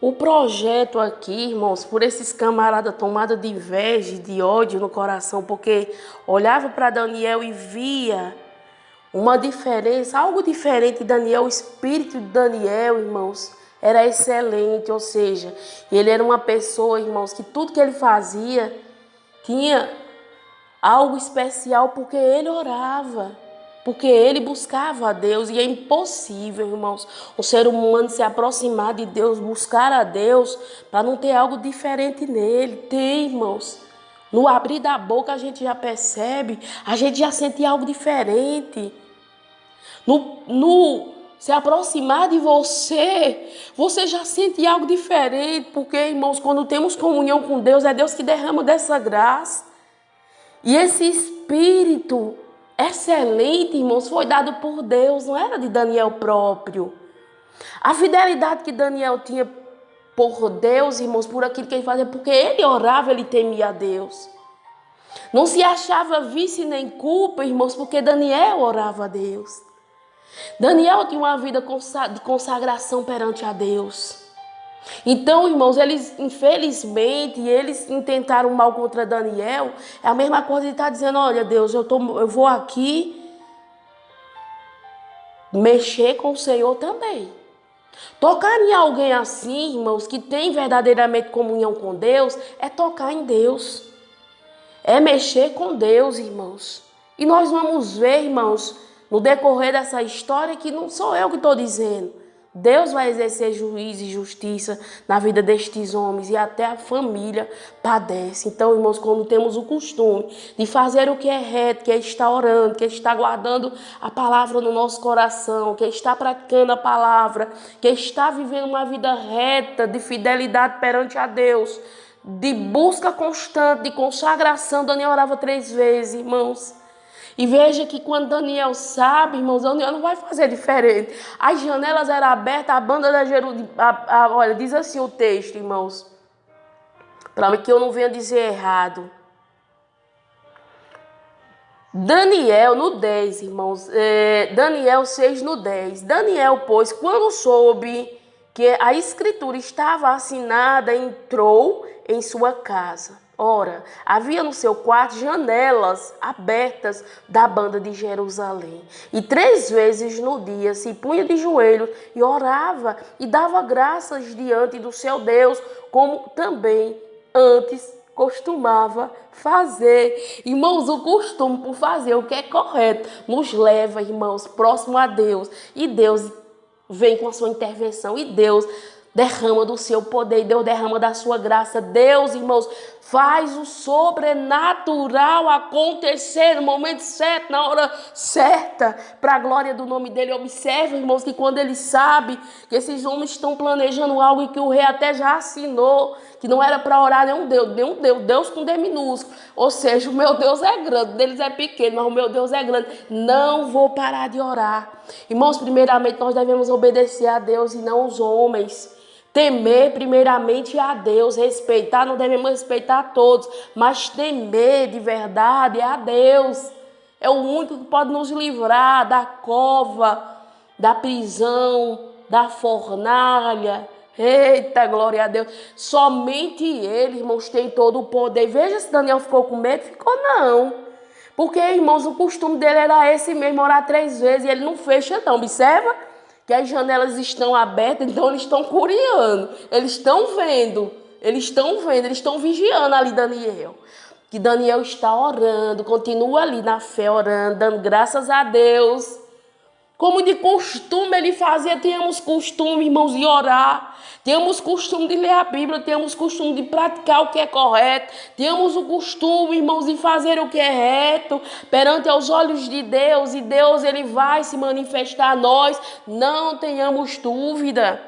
O projeto aqui, irmãos, por esses camaradas tomada de inveja, e de ódio no coração, porque olhava para Daniel e via uma diferença, algo diferente de Daniel, o espírito de Daniel, irmãos, era excelente, ou seja, ele era uma pessoa, irmãos, que tudo que ele fazia tinha algo especial porque ele orava, porque ele buscava a Deus. E é impossível, irmãos, o ser humano se aproximar de Deus, buscar a Deus, para não ter algo diferente nele. Tem, irmãos. No abrir da boca a gente já percebe, a gente já sente algo diferente. No se aproximar de você, você já sente algo diferente, porque, irmãos, quando temos comunhão com Deus, é Deus que derrama dessa graça. E esse espírito excelente, irmãos, foi dado por Deus, não era de Daniel próprio. A fidelidade que Daniel tinha por Deus, irmãos, por aquilo que ele fazia, porque ele orava, ele temia a Deus. Não se achava vício nem culpa, irmãos, porque Daniel orava a Deus. Daniel tinha uma vida de consagração perante a Deus. Então, irmãos, eles, infelizmente, eles intentaram mal contra Daniel. É a mesma coisa de estar dizendo, olha, Deus, eu vou aqui mexer com o Senhor também. Tocar em alguém assim, irmãos, que tem verdadeiramente comunhão com Deus, é tocar em Deus. É mexer com Deus, irmãos. E nós vamos ver, irmãos, no decorrer dessa história, que não sou eu que estou dizendo. Deus vai exercer juízo e justiça na vida destes homens, e até a família padece. Então, irmãos, quando temos o costume de fazer o que é reto, que é estar orando, que é estar guardando a palavra no nosso coração, que é estar praticando a palavra, que é estar vivendo uma vida reta de fidelidade perante a Deus, de busca constante, de consagração. Daniel orava 3 vezes, irmãos. E veja que quando Daniel sabe, irmãos, Daniel não vai fazer diferente. As janelas eram abertas, a banda da Jerusalém. Olha, diz assim o texto, irmãos, para que eu não venha dizer errado. Daniel no 10, irmãos. Daniel 6 no 10. Daniel, pois, quando soube que a escritura estava assinada, entrou em sua casa. Ora, havia no seu quarto janelas abertas da banda de Jerusalém. E 3 vezes no dia se punha de joelhos e orava e dava graças diante do seu Deus, como também antes costumava fazer. Irmãos, o costume por fazer o que é correto nos leva, irmãos, próximo a Deus. E Deus vem com a sua intervenção, e Deus derrama do seu poder, Deus derrama da sua graça. Deus, irmãos, faz o sobrenatural acontecer no momento certo, na hora certa, para a glória do nome dele. Observe, irmãos, que quando ele sabe que esses homens estão planejando algo e que o rei até já assinou, que não era para orar nenhum Deus, Deus com D minúsculo. Ou seja, o meu Deus é grande, deles é pequeno, mas o meu Deus é grande. Não vou parar de orar. Irmãos, primeiramente nós devemos obedecer a Deus e não aos homens. Temer primeiramente a Deus, respeitar, não devemos respeitar a todos, mas temer de verdade é a Deus. É o único que pode nos livrar da cova, da prisão, da fornalha. Eita, glória a Deus. Somente ele, irmãos, tem todo o poder. Veja se Daniel ficou com medo. Ficou não. Porque, irmãos, o costume dele era esse mesmo, orar 3 vezes. E ele não fecha não, observa que as janelas estão abertas, então eles estão curiando. Eles estão vendo, eles estão vigiando ali Daniel. Que Daniel está orando, continua ali na fé orando, dando graças a Deus. Como de costume ele fazia, temos costume, irmãos, de orar. Temos costume de ler a Bíblia, temos costume de praticar o que é correto. Temos o costume, irmãos, de fazer o que é reto perante aos olhos de Deus. E Deus, ele vai se manifestar a nós, não tenhamos dúvida.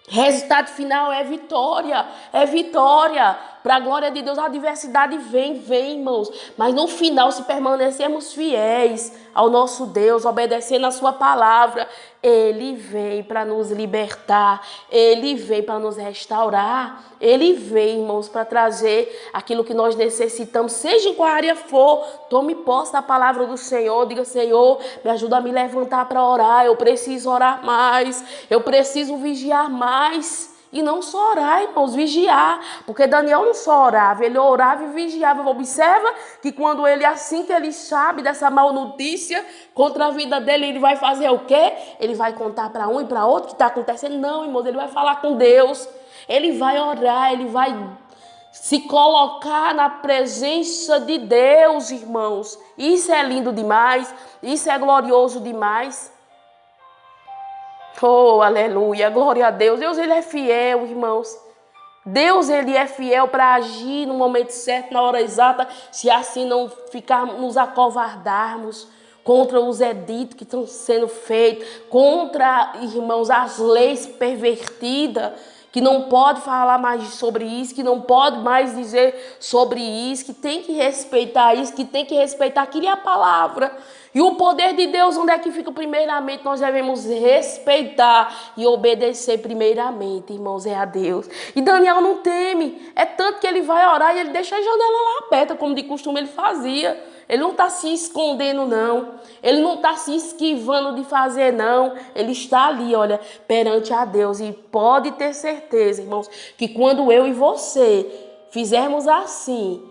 Resultado final é vitória, é vitória. Para a glória de Deus, a adversidade vem, irmãos. Mas no final, se permanecermos fiéis ao nosso Deus, obedecendo a sua palavra, ele vem para nos libertar, ele vem para nos restaurar, ele vem, irmãos, para trazer aquilo que nós necessitamos, seja em qual área for. Tome posse da palavra do Senhor, diga: Senhor, me ajuda a me levantar para orar, eu preciso orar mais, eu preciso vigiar mais. E não só orar, irmãos, vigiar. Porque Daniel não só orava, ele orava e vigiava. Observa que quando ele, assim que ele sabe dessa mal notícia contra a vida dele, ele vai fazer o quê? Ele vai contar para um e para outro o que está acontecendo? Não, irmãos, ele vai falar com Deus. Ele vai orar, ele vai se colocar na presença de Deus, irmãos. Isso é lindo demais, isso é glorioso demais. Oh, aleluia, glória a Deus. Deus, ele é fiel, irmãos. Deus, ele é fiel para agir no momento certo, na hora exata, se assim não ficarmos, nos acovardarmos contra os editos que estão sendo feitos, contra, irmãos, as leis pervertidas, que não pode falar mais sobre isso, que não pode mais dizer sobre isso, que tem que respeitar isso, que tem que respeitar aquilo e a palavra. E o poder de Deus, onde é que fica primeiramente? Nós devemos respeitar e obedecer primeiramente, irmãos, é a Deus. E Daniel não teme, é tanto que ele vai orar e ele deixa a janela lá aberta, como de costume ele fazia. Ele não está se escondendo, não. Ele não está se esquivando de fazer, não. Ele está ali, olha, perante a Deus. E pode ter certeza, irmãos, que quando eu e você fizermos assim,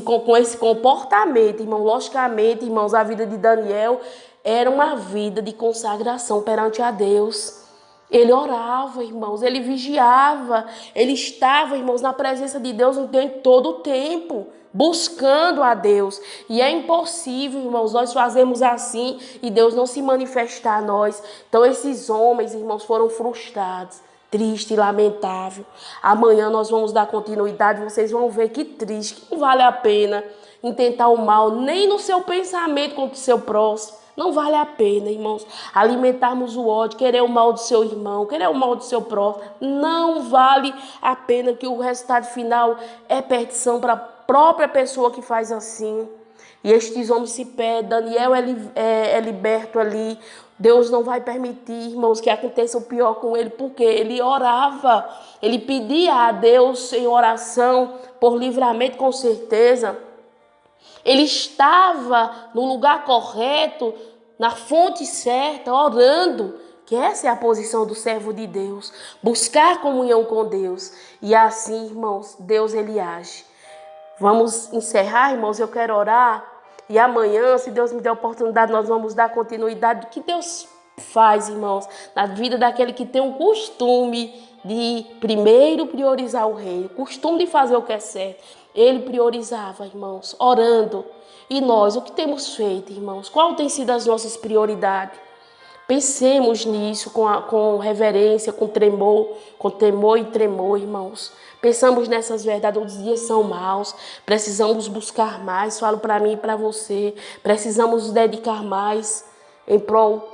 com esse comportamento, irmão, logicamente, irmãos, a vida de Daniel era uma vida de consagração perante a Deus. Ele orava, irmãos, ele vigiava, ele estava, irmãos, na presença de Deus em todo o tempo, buscando a Deus. E é impossível, irmãos, nós fazermos assim e Deus não se manifestar a nós. Então esses homens, irmãos, foram frustrados. Triste e lamentável. Amanhã nós vamos dar continuidade, vocês vão ver que triste, que não vale a pena intentar o mal, nem no seu pensamento contra o seu próximo. Não vale a pena, irmãos, alimentarmos o ódio, querer o mal do seu irmão, querer o mal do seu próximo. Não vale a pena, que o resultado final é perdição para a própria pessoa que faz assim. E estes homens se perdem, Daniel é liberto ali. Deus não vai permitir, irmãos, que aconteça o pior com ele, porque ele orava, ele pedia a Deus em oração por livramento, com certeza. Ele estava no lugar correto, na fonte certa, orando, que essa é a posição do servo de Deus, buscar comunhão com Deus. E assim, irmãos, Deus ele age. Vamos encerrar, irmãos, eu quero orar. E amanhã, se Deus me der a oportunidade, nós vamos dar continuidade do que Deus faz, irmãos, na vida daquele que tem um costume de primeiro priorizar o reino, costume de fazer o que é certo. Ele priorizava, irmãos, orando. E nós, o que temos feito, irmãos? Qual tem sido as nossas prioridades? Pensemos nisso com reverência, com temor e tremor, irmãos. Pensamos nessas verdades, os dias são maus, precisamos buscar mais, falo para mim e para você. Precisamos nos dedicar mais em prol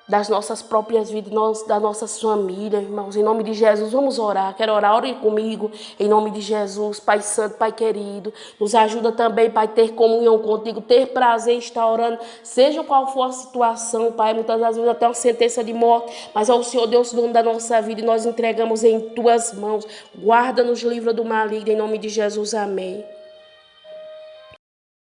das nossas próprias vidas, das nossas famílias, irmãos. Em nome de Jesus, vamos orar. Quero orar, orem comigo. Em nome de Jesus, Pai Santo, Pai querido. Nos ajuda também, Pai, ter comunhão contigo, ter prazer em estar orando. Seja qual for a situação, Pai, muitas das vezes até uma sentença de morte. Mas ao Senhor Deus, dono da nossa vida, e nós entregamos em Tuas mãos. Guarda-nos, livra do maligno. Em nome de Jesus, amém.